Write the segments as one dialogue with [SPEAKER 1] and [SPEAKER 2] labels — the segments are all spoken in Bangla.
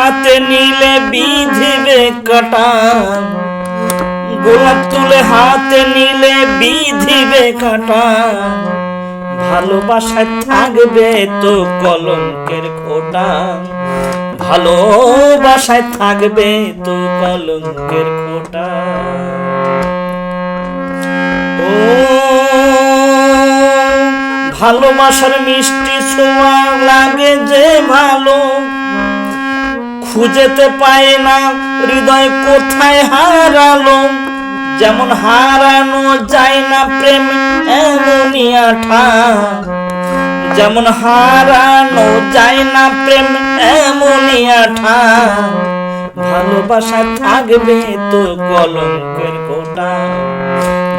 [SPEAKER 1] হাতে নিলে বিধিবে কাটা, গোলাপ তুলে হাতে নিলে বিধিবে কাটা, ভালোবাসায় থাকবে তো কলঙ্কের খোঁটা, ভালোবাসায় থাকবে তো কলঙ্কের খোঁটা। ও ভালোবাসার মিষ্টি ছোঁয়া লাগে যে ভালো, খুঁজেতে পায় না হৃদয় কোথায় হারালো, যেমন হারানো যায় না প্রেম এমনই আঠা, যেমন হারানো যায় না প্রেম এমনই আঠা, ভালোবাসা থাকবে তো কলঙ্কের খোঁটা,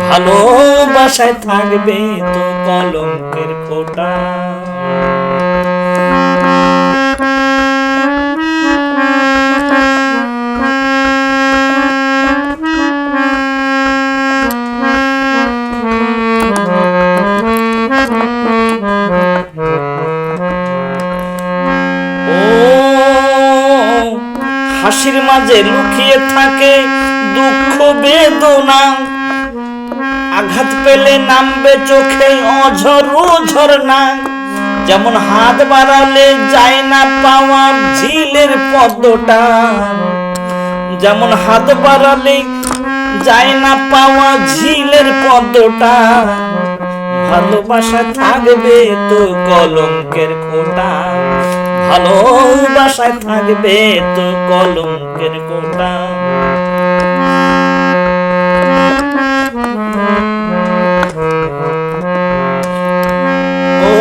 [SPEAKER 1] ভালোবাসায় থাকবে তো কলঙ্কের খোঁটা। হাসির মাঝে লুকিয়ে থাকে দুঃখ বেদনা, আঘাত পেলে নামবে চোখে অঝরো ঝরনা, যেমন হাত বাড়ালে যায় না পাওয়া ঝিলের পদ্মটা, যেমন হাত বাড়ালে যায় না পাওয়া ঝিলের পদ্মটা, ভালোবাসা থাকবে তো কলঙ্কের খোঁটা, ভালোবাসায় থাকবে তো কলঙ্কের খোঁটা। ও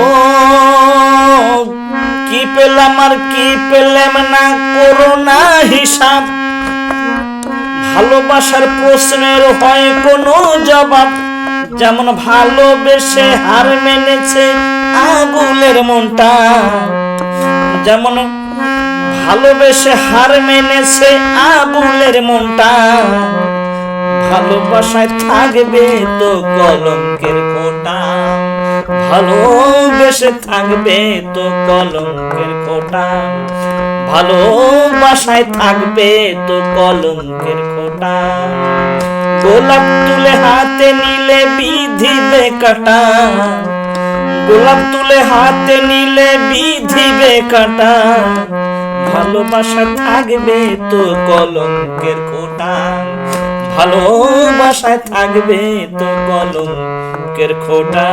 [SPEAKER 1] কি পেলাম আর কি পেলাম না করো না হিসাব, ভালোবাসার প্রশ্নের হয় কোনো জবাব, যেমন ভালোবেসে হার মেনেছে আবুলের মনটা, যেমন ভালোবেসে হার মেনেছে আবুলের মনটা, ভালোবাসায় থাকবে তো কলঙ্কের খোঁটা, ভালোবেসে থাকবে তো কলঙ্কের খোঁটা, ভালোবাসায় থাকবে তো কলঙ্কের খোঁটা। গোলাপ তুলে হাতে নিলে বিধিবে কাটা, গোলাপ তুলে হাতে নিলে বিধিবে কাটা, ভালোবাসা থাকবে তো কলঙ্কের খোঁটা, ভালোবাসায় থাকবে তো কলঙ্কের খোঁটা।